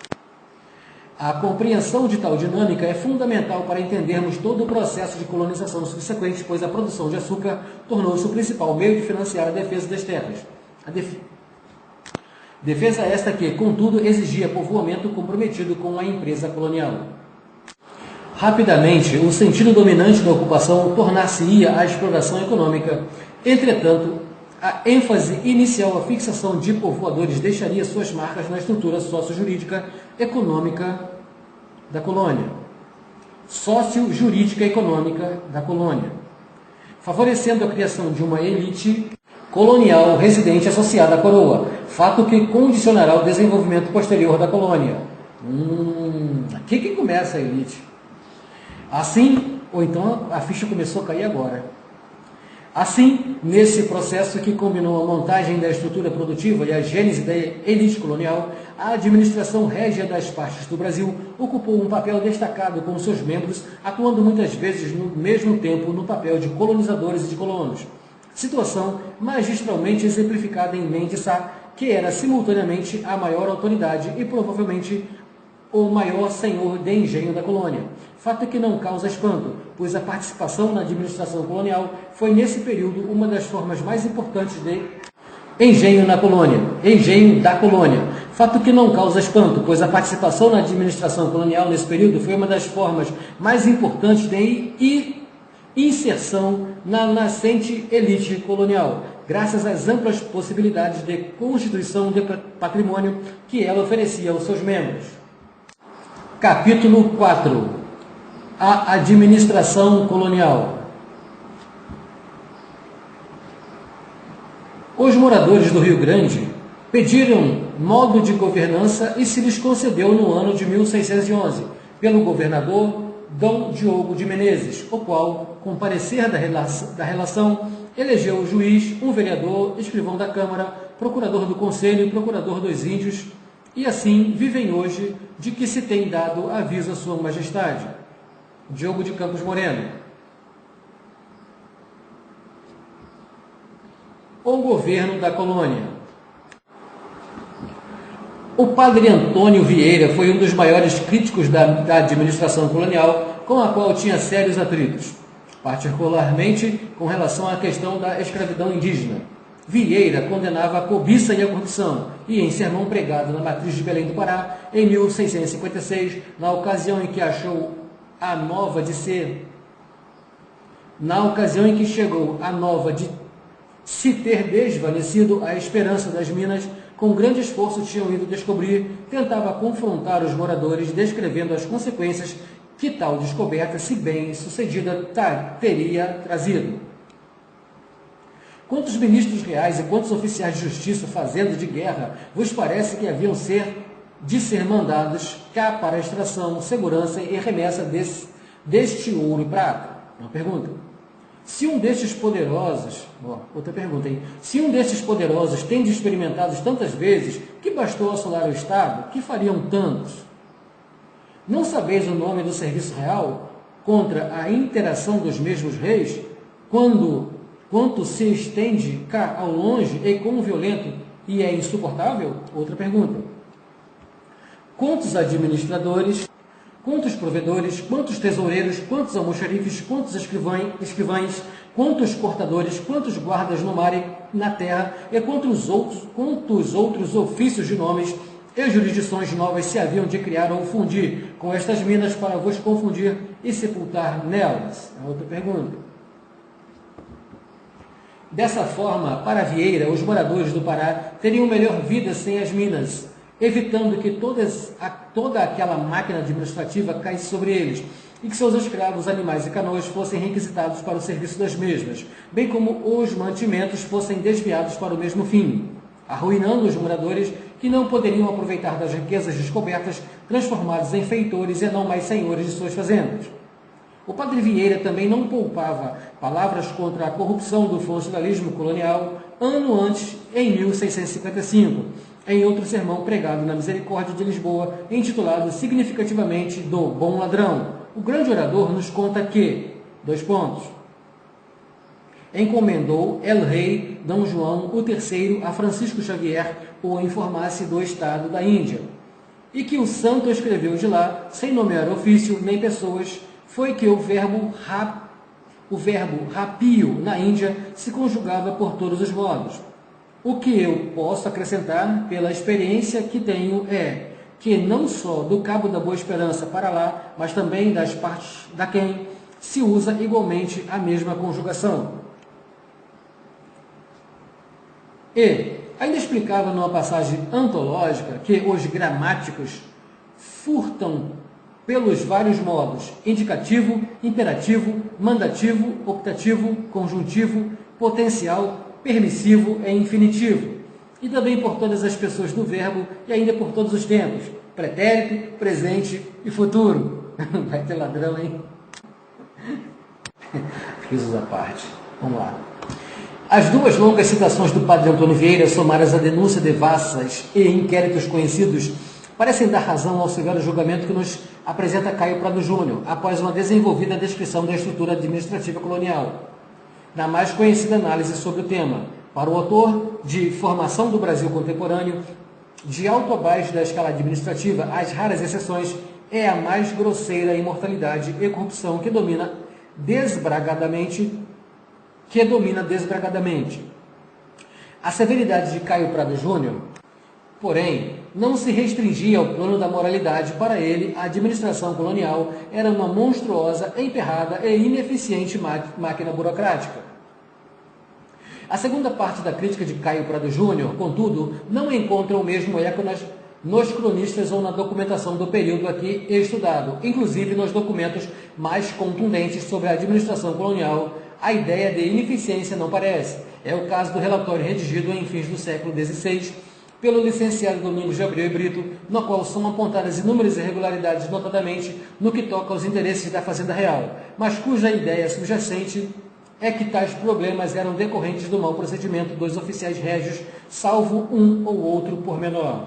A compreensão de tal dinâmica é fundamental para entendermos todo o processo de colonização subsequente, pois a produção de açúcar tornou-se o principal meio de financiar a defesa das terras. Defesa esta que, contudo, exigia povoamento comprometido com a empresa colonial. Rapidamente, o sentido dominante da ocupação tornar-se-ia a exploração econômica. Entretanto, a ênfase inicial, a fixação de povoadores, deixaria suas marcas na estrutura sócio-jurídica econômica da colônia. Sócio-jurídica econômica da colônia, favorecendo a criação de uma elite colonial residente associada à coroa, fato que condicionará o desenvolvimento posterior da colônia. Aqui que começa a elite. Assim, ou então a ficha começou a cair agora. Assim, nesse processo que combinou a montagem da estrutura produtiva e a gênese da elite colonial, a administração régia das partes do Brasil ocupou um papel destacado com seus membros, atuando muitas vezes no mesmo tempo no papel de colonizadores e de colonos. Situação magistralmente exemplificada em Mendes Sá, que era simultaneamente a maior autoridade e provavelmente o maior senhor de engenho da colônia. Fato que não causa espanto, pois a participação na administração colonial foi nesse período uma das formas mais importantes de engenho na colônia. Engenho da colônia. Fato que não causa espanto, pois a participação na administração colonial nesse período foi uma das formas mais importantes de inserção na nascente elite colonial, graças às amplas possibilidades de constituição de patrimônio que ela oferecia aos seus membros. Capítulo 4. A administração colonial. Os moradores do Rio Grande pediram modo de governança e se lhes concedeu no ano de 1611, pelo governador Dom Diogo de Menezes, o qual, com parecer da relação, elegeu o juiz, um vereador, escrivão da Câmara, procurador do Conselho e procurador dos Índios, e assim vivem hoje, de que se tem dado aviso a sua majestade. Diogo de Campos Moreno. O governo da colônia. O padre Antônio Vieira foi um dos maiores críticos da administração colonial, com a qual tinha sérios atritos, particularmente com relação à questão da escravidão indígena. Vieira condenava a cobiça e a corrupção, e em sermão pregado na matriz de Belém do Pará, em 1656, na ocasião em que chegou a nova de se ter desvanecido a esperança das minas, com grande esforço tinham ido descobrir, tentava confrontar os moradores, descrevendo as consequências que tal descoberta, se bem sucedida, teria trazido. Quantos ministros reais e quantos oficiais de justiça, fazendo de guerra, vos parece que haviam de ser mandados cá para a extração, segurança e remessa deste ouro e prata? Uma pergunta. Se um destes poderosos, outra pergunta, hein? Se um destes poderosos tem experimentados tantas vezes, que bastou assolar o Estado, que fariam tantos? Não sabeis o nome do serviço real contra a interação dos mesmos reis, quanto se estende cá ao longe e quão violento e é insuportável? Outra pergunta. Quantos administradores, quantos provedores, quantos tesoureiros, quantos almoxarifes, quantos escrivães, quantos cortadores, quantos guardas no mar e na terra, e quantos outros ofícios de nomes e jurisdições novas se haviam de criar ou fundir com estas minas para vos confundir e sepultar nelas? É outra pergunta. Dessa forma, para Vieira, os moradores do Pará teriam melhor vida sem as minas, evitando que toda aquela máquina administrativa caísse sobre eles, e que seus escravos, animais e canoas fossem requisitados para o serviço das mesmas, bem como os mantimentos fossem desviados para o mesmo fim, arruinando os moradores que não poderiam aproveitar das riquezas descobertas, transformados em feitores e não mais senhores de suas fazendas. O padre Vieira também não poupava palavras contra a corrupção do funcionalismo colonial ano antes, em 1655, em outro sermão pregado na Misericórdia de Lisboa, intitulado significativamente do Bom Ladrão. O grande orador nos conta que, encomendou el-rei D. João III a Francisco Xavier o informasse do estado da Índia. e que o santo escreveu de lá, sem nomear ofício nem pessoas, foi que o verbo rapio na Índia se conjugava por todos os modos. O que eu posso acrescentar pela experiência que tenho é que não só do Cabo da Boa Esperança para lá, mas também das partes da quem se usa igualmente a mesma conjugação. E ainda explicava numa passagem antológica que os gramáticos furtam pelos vários modos: indicativo, imperativo, mandativo, optativo, conjuntivo, potencial, permissivo e infinitivo. E também por todas as pessoas do verbo e ainda por todos os tempos: pretérito, presente e futuro. Vai ter ladrão, hein? Risos à parte. Vamos lá. As duas longas citações do padre Antônio Vieira, somadas à denúncia de devassas e inquéritos conhecidos, parecem dar razão ao severo julgamento que nos apresenta Caio Prado Júnior, após uma desenvolvida descrição da estrutura administrativa colonial. Na mais conhecida análise sobre o tema, para o autor de Formação do Brasil Contemporâneo, de alto a baixo da escala administrativa, as raras exceções, é a mais grosseira imortalidade e corrupção que domina desbragadamente. A severidade de Caio Prado Júnior, porém, não se restringia ao plano da moralidade. Para ele, a administração colonial era uma monstruosa, emperrada e ineficiente máquina burocrática. A segunda parte da crítica de Caio Prado Júnior, contudo, não encontra o mesmo eco nos cronistas ou na documentação do período aqui estudado, inclusive nos documentos mais contundentes sobre a administração colonial. A ideia de ineficiência não parece. É o caso do relatório redigido em fins do século XVI pelo licenciado Domingos de Abreu e Brito, no qual são apontadas inúmeras irregularidades, notadamente no que toca aos interesses da Fazenda Real, mas cuja ideia subjacente é que tais problemas eram decorrentes do mau procedimento dos oficiais régios, salvo um ou outro pormenor.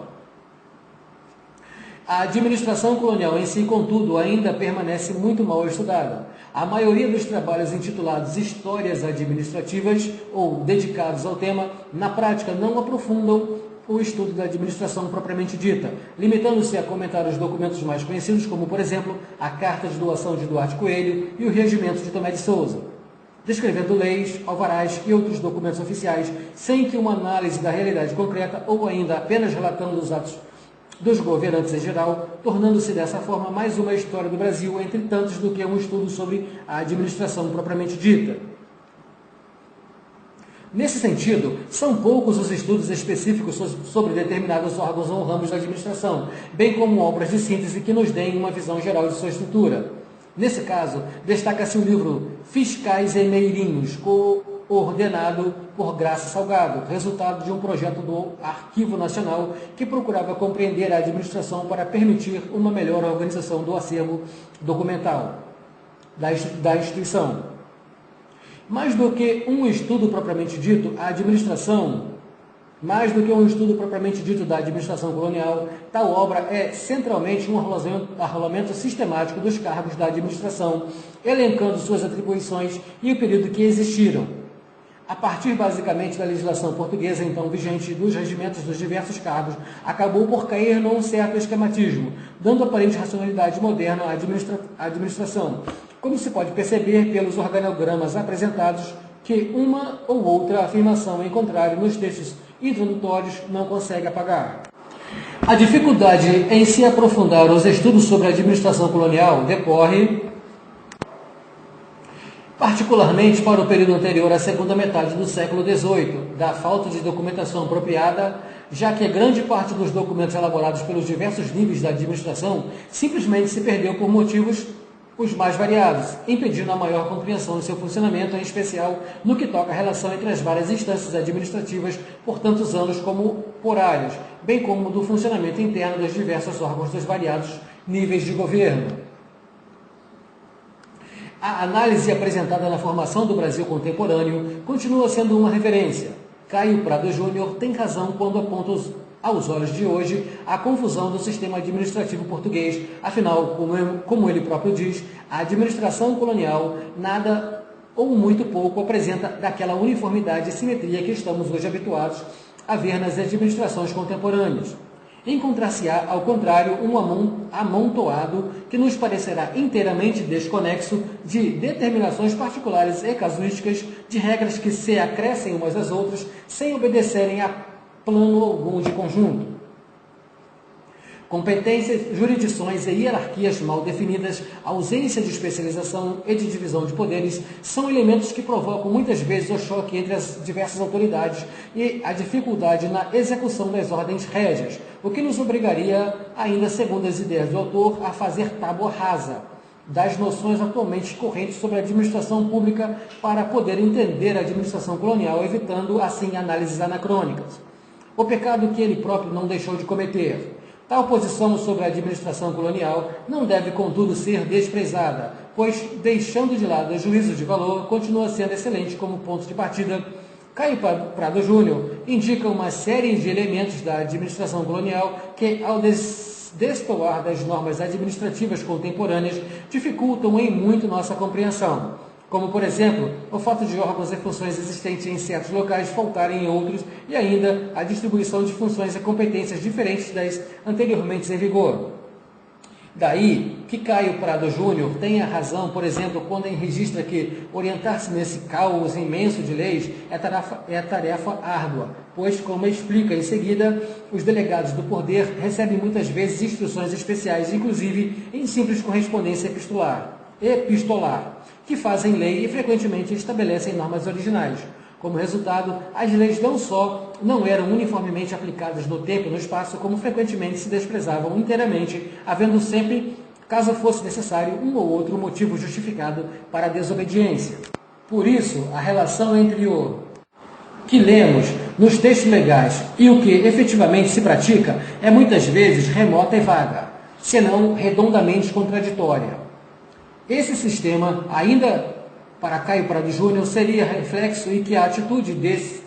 A administração colonial em si, contudo, ainda permanece muito mal estudada. A maioria dos trabalhos intitulados Histórias Administrativas ou dedicados ao tema, na prática não aprofundam o estudo da administração propriamente dita, limitando-se a comentar os documentos mais conhecidos, como, por exemplo, a Carta de Doação de Duarte Coelho e o Regimento de Tomé de Souza, descrevendo leis, alvarás e outros documentos oficiais, sem que uma análise da realidade concreta ou ainda apenas relatando os atos dos governantes em geral, tornando-se dessa forma mais uma história do Brasil, entre tantos, do que um estudo sobre a administração propriamente dita. Nesse sentido, são poucos os estudos específicos sobre determinados órgãos ou ramos da administração, bem como obras de síntese que nos deem uma visão geral de sua estrutura. Nesse caso, destaca-se o livro Fiscais e Meirinhos, coordenado por Graça Salgado, resultado de um projeto do Arquivo Nacional que procurava compreender a administração para permitir uma melhor organização do acervo documental da instituição. Mais do que um estudo propriamente dito da administração colonial, tal obra é centralmente um arrolamento sistemático dos cargos da administração, elencando suas atribuições e o período que existiram, a partir basicamente da legislação portuguesa então vigente dos regimentos dos diversos cargos, acabou por cair num certo esquematismo, dando aparente racionalidade moderna à administração, como se pode perceber pelos organogramas apresentados, que uma ou outra afirmação em contrário nos textos introdutórios não consegue apagar. A dificuldade em se aprofundar os estudos sobre a administração colonial decorre particularmente para o período anterior à segunda metade do século XVIII, da falta de documentação apropriada, já que grande parte dos documentos elaborados pelos diversos níveis da administração simplesmente se perdeu por motivos os mais variados, impedindo a maior compreensão do seu funcionamento, em especial no que toca à relação entre as várias instâncias administrativas por tantos anos como por áreas, bem como do funcionamento interno dos diversos órgãos dos variados níveis de governo. A análise apresentada na Formação do Brasil Contemporâneo continua sendo uma referência. Caio Prado Júnior tem razão quando aponta aos olhos de hoje a confusão do sistema administrativo português. Afinal, como ele próprio diz, a administração colonial nada ou muito pouco apresenta daquela uniformidade e simetria que estamos hoje habituados a ver nas administrações contemporâneas. Encontrar-se-á, ao contrário, um amontoado que nos parecerá inteiramente desconexo de determinações particulares e casuísticas, de regras que se acrescem umas às outras, sem obedecerem a plano algum de conjunto. Competências, jurisdições e hierarquias mal definidas, ausência de especialização e de divisão de poderes são elementos que provocam muitas vezes o choque entre as diversas autoridades e a dificuldade na execução das ordens régias, o que nos obrigaria, ainda segundo as ideias do autor, a fazer tábua rasa das noções atualmente correntes sobre a administração pública para poder entender a administração colonial, evitando assim análises anacrônicas. O pecado que ele próprio não deixou de cometer. Tal posição sobre a administração colonial não deve, contudo, ser desprezada, pois, deixando de lado os juízos de valor, continua sendo excelente como ponto de partida. Caio Prado Júnior indica uma série de elementos da administração colonial que, ao destoar das normas administrativas contemporâneas, dificultam em muito nossa compreensão. Como, por exemplo, o fato de órgãos e funções existentes em certos locais faltarem em outros e ainda a distribuição de funções e competências diferentes das anteriormente em vigor. Daí que Caio Prado Júnior tenha razão, por exemplo, quando registra que orientar-se nesse caos imenso de leis é tarefa árdua, pois, como explica em seguida, os delegados do poder recebem muitas vezes instruções especiais, inclusive em simples correspondência epistolar, que fazem lei e frequentemente estabelecem normas originais. Como resultado, as leis não só não eram uniformemente aplicadas no tempo e no espaço, como frequentemente se desprezavam inteiramente, havendo sempre, caso fosse necessário, um ou outro motivo justificado para a desobediência. Por isso, a relação entre o que lemos nos textos legais e o que efetivamente se pratica é muitas vezes remota e vaga, senão redondamente contraditória. Esse sistema, ainda para Caio Prado Júnior, seria reflexo e que a atitude de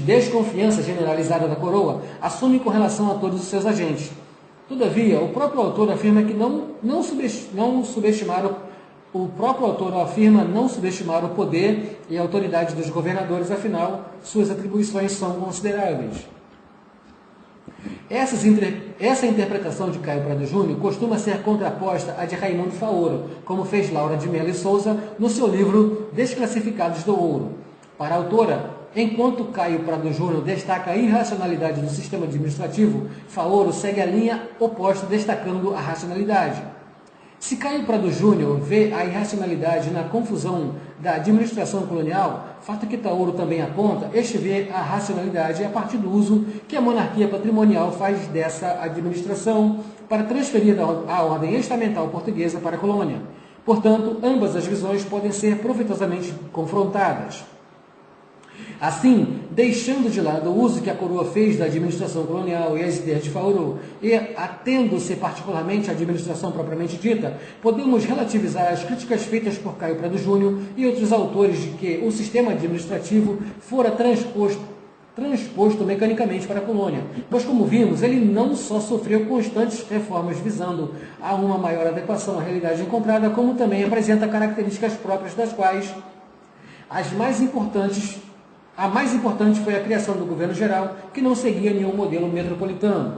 desconfiança generalizada da coroa assume com relação a todos os seus agentes. Todavia, o próprio autor afirma não subestimar o poder e a autoridade dos governadores, afinal, suas atribuições são consideráveis. Essa interpretação de Caio Prado Júnior costuma ser contraposta à de Raimundo Faoro, como fez Laura de Mello e Souza no seu livro Desclassificados do Ouro. Para a autora, enquanto Caio Prado Júnior destaca a irracionalidade do sistema administrativo, Faoro segue a linha oposta, destacando a racionalidade. Se Caio Prado Júnior vê a irracionalidade na confusão da administração colonial, fato que Faoro também aponta, este vê a racionalidade a partir do uso que a monarquia patrimonial faz dessa administração para transferir a ordem estamental portuguesa para a colônia. Portanto, ambas as visões podem ser proveitosamente confrontadas. Assim, deixando de lado o uso que a coroa fez da administração colonial e as ideias de Faoro, e atendo-se particularmente à administração propriamente dita, podemos relativizar as críticas feitas por Caio Prado Júnior e outros autores de que o sistema administrativo fora transposto mecanicamente para a colônia, pois, como vimos, ele não só sofreu constantes reformas visando a uma maior adequação à realidade encontrada, como também apresenta características próprias, das quais a mais importante foi a criação do governo geral, que não seguia nenhum modelo metropolitano.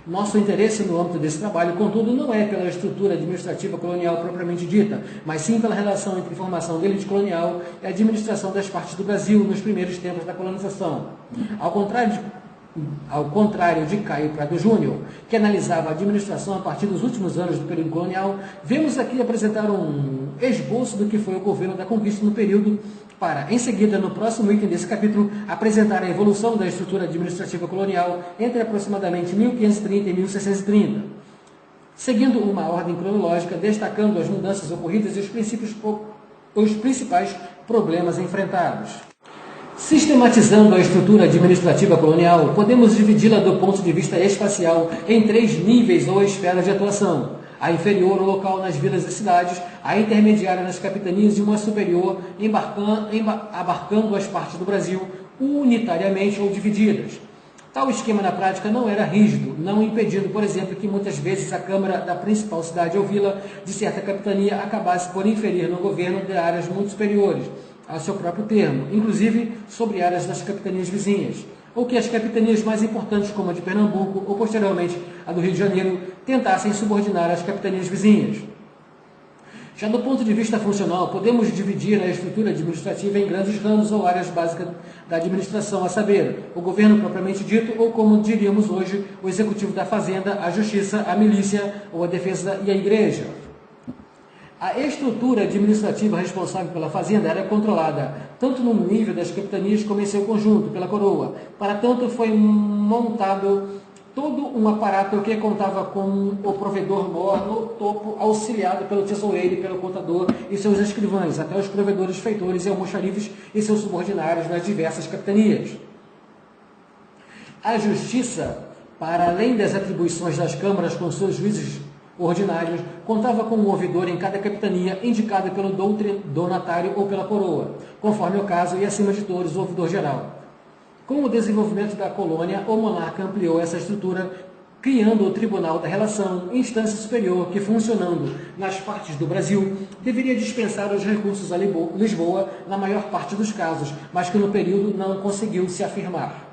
Nosso interesse no âmbito desse trabalho, contudo, não é pela estrutura administrativa colonial propriamente dita, mas sim pela relação entre formação da elite colonial e a administração das partes do Brasil nos primeiros tempos da colonização. Ao contrário de Caio Prado Júnior, que analisava a administração a partir dos últimos anos do período colonial, vemos aqui apresentar um esboço do que foi o governo da conquista no período, para, em seguida, no próximo item desse capítulo, apresentar a evolução da estrutura administrativa colonial entre aproximadamente 1530 e 1630, seguindo uma ordem cronológica, destacando as mudanças ocorridas e os principais problemas enfrentados. Sistematizando a estrutura administrativa colonial, podemos dividi-la do ponto de vista espacial em 3 níveis ou esferas de atuação: a inferior, o local nas vilas e cidades; a intermediária nas capitanias e uma superior, abarcando as partes do Brasil unitariamente ou divididas. Tal esquema na prática não era rígido, não impedindo, por exemplo, que muitas vezes a Câmara da principal cidade ou vila de certa capitania acabasse por inferir no governo de áreas muito superiores ao seu próprio termo, inclusive sobre áreas das capitanias vizinhas. ou que as capitanias mais importantes, como a de Pernambuco ou posteriormente a do Rio de Janeiro, tentassem subordinar as capitanias vizinhas. Já do ponto de vista funcional, podemos dividir a estrutura administrativa em grandes ramos ou áreas básicas da administração, a saber, o governo propriamente dito, ou como diríamos hoje, o executivo da fazenda, a justiça, a milícia ou a defesa e a igreja. A estrutura administrativa responsável pela fazenda era controlada, tanto no nível das capitanias como em seu conjunto, pela coroa. Para tanto, foi montado todo um aparato que contava com o provedor-mor no topo, auxiliado pelo tesoureiro e pelo contador e seus escrivães, até os provedores, feitores e almoxarifes e seus subordinados nas diversas capitanias. A justiça, para além das atribuições das câmaras com seus juízes ordinários, contava com um ouvidor em cada capitania, indicado pelo donatário ou pela coroa, conforme o caso, e acima de todos, o ouvidor geral. Com o desenvolvimento da colônia, o monarca ampliou essa estrutura, criando o Tribunal da Relação, instância superior que, funcionando nas partes do Brasil, deveria dispensar os recursos a Lisboa na maior parte dos casos, mas que no período não conseguiu se afirmar.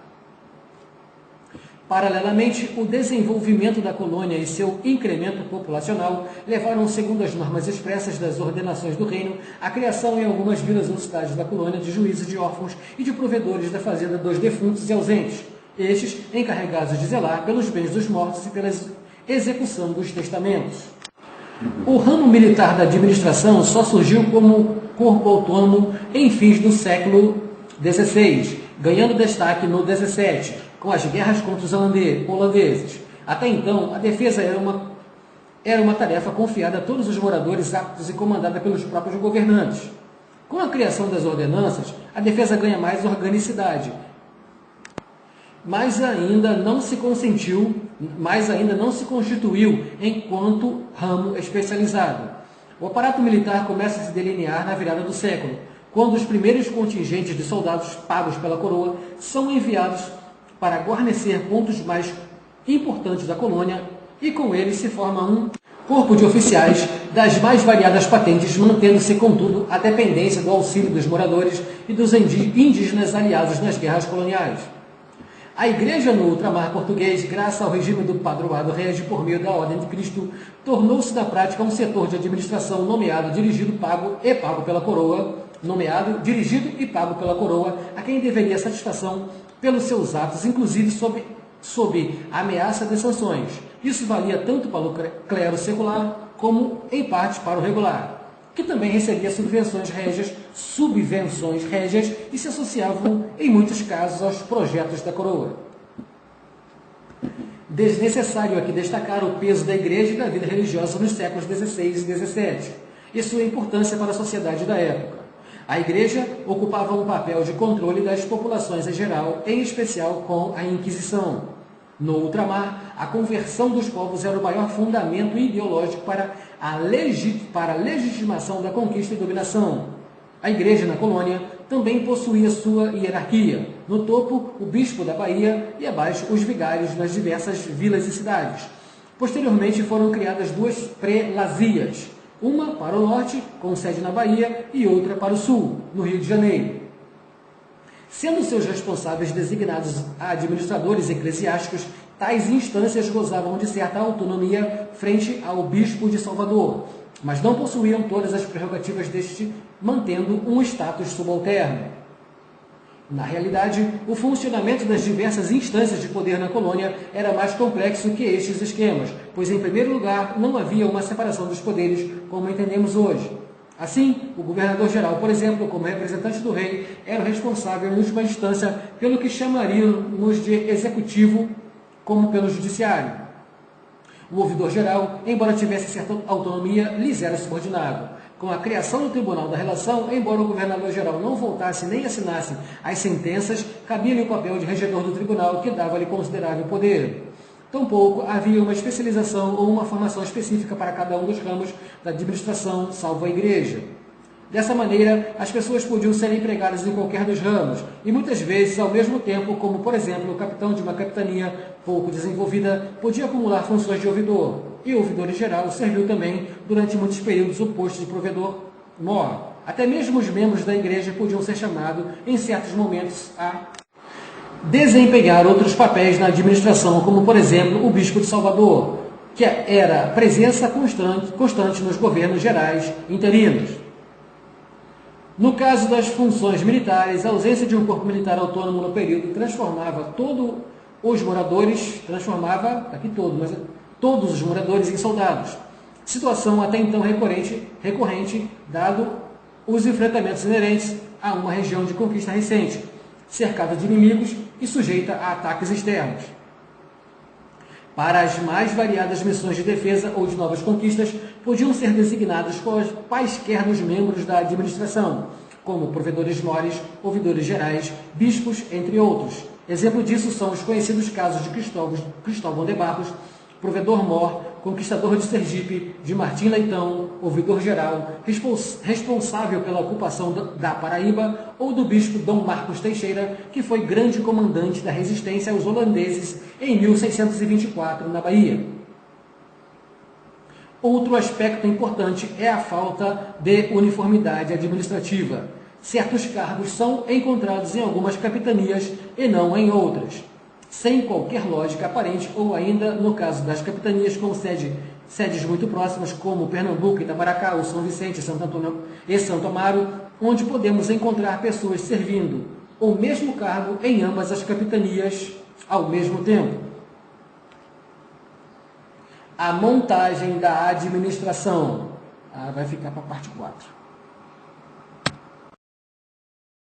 Paralelamente, o desenvolvimento da colônia e seu incremento populacional levaram, segundo as normas expressas das ordenações do reino, à criação em algumas vilas ou cidades da colônia de juízes de órfãos e de provedores da fazenda dos defuntos e ausentes, estes encarregados de zelar pelos bens dos mortos e pela execução dos testamentos. O ramo militar da administração só surgiu como corpo autônomo em fins do século XVI, ganhando destaque no XVII, com as guerras contra os holandeses. Até então, a defesa era uma tarefa confiada a todos os moradores aptos e comandada pelos próprios governantes. Com a criação das ordenanças, a defesa ganha mais organicidade, mas ainda não se constituiu enquanto ramo especializado. O aparato militar começa a se delinear na virada do século, quando os primeiros contingentes de soldados pagos pela coroa são enviados para guarnecer pontos mais importantes da colônia, e com eles se forma um corpo de oficiais das mais variadas patentes, mantendo-se, contudo, a dependência do auxílio dos moradores e dos indígenas aliados nas guerras coloniais. A Igreja no ultramar português, graças ao regime do padroado régio por meio da Ordem de Cristo, tornou-se na prática um setor de administração nomeado, dirigido, pago e pago pela coroa, a quem deveria satisfação pelos seus atos, inclusive sob ameaça de sanções. Isso valia tanto para o clero secular como, em parte, para o regular, que também recebia subvenções régias e se associavam, em muitos casos, aos projetos da coroa. Desnecessário aqui destacar o peso da Igreja e da vida religiosa nos séculos XVI e XVII, e sua importância para a sociedade da época. A Igreja ocupava um papel de controle das populações em geral, em especial com a Inquisição. No ultramar, a conversão dos povos era o maior fundamento ideológico para a legitimação da conquista e dominação. A Igreja na colônia também possuía sua hierarquia. No topo, o bispo da Bahia e abaixo os vigários nas diversas vilas e cidades. Posteriormente foram criadas duas prelazias, uma para o norte, com sede na Bahia, e outra para o sul, no Rio de Janeiro. Sendo seus responsáveis designados administradores eclesiásticos, tais instâncias gozavam de certa autonomia frente ao bispo de Salvador, mas não possuíam todas as prerrogativas deste, mantendo um status subalterno. Na realidade, o funcionamento das diversas instâncias de poder na colônia era mais complexo que estes esquemas, pois, em primeiro lugar, não havia uma separação dos poderes como entendemos hoje. Assim, o governador-geral, por exemplo, como representante do rei, era o responsável, em última instância, pelo que chamaríamos de executivo, como pelo judiciário. O ouvidor-geral, embora tivesse certa autonomia, lhes era subordinado. Com a criação do Tribunal da Relação, embora o governador-geral não voltasse nem assinasse as sentenças, cabia-lhe o papel de regedor do tribunal, que dava-lhe considerável poder. Tampouco havia uma especialização ou uma formação específica para cada um dos ramos da administração, salvo a Igreja. Dessa maneira, as pessoas podiam ser empregadas em qualquer dos ramos, e muitas vezes ao mesmo tempo, como por exemplo o capitão de uma capitania pouco desenvolvida podia acumular funções de ouvidor, e o ouvidor em geral serviu também durante muitos períodos o posto de provedor-mor. Até mesmo os membros da Igreja podiam ser chamados em certos momentos a desempenhar outros papéis na administração, como, por exemplo, o bispo de Salvador, que era presença constante nos governos gerais interinos. No caso das funções militares, a ausência de um corpo militar autônomo no período transformava todos os moradores em soldados. Situação até então recorrente, dado os enfrentamentos inerentes a uma região de conquista recente, cercada de inimigos e sujeita a ataques externos. Para as mais variadas missões de defesa ou de novas conquistas, podiam ser designados quaisquer dos membros da administração, como provedores mores, ouvidores gerais, bispos, entre outros. Exemplo disso são os conhecidos casos de Cristóvão de Barros, provedor mor, conquistador de Sergipe, de Martim Leitão, ouvidor geral, responsável pela ocupação da Paraíba, ou do bispo Dom Marcos Teixeira, que foi grande comandante da resistência aos holandeses em 1624, na Bahia. Outro aspecto importante é a falta de uniformidade administrativa. Certos cargos são encontrados em algumas capitanias e não em outras, sem qualquer lógica aparente, ou ainda, no caso das capitanias com sedes muito próximas, como Pernambuco, Itamaracá, ou São Vicente, Santo Antônio e Santo Amaro, onde podemos encontrar pessoas servindo o mesmo cargo em ambas as capitanias ao mesmo tempo. A montagem da administração vai ficar para a parte 4.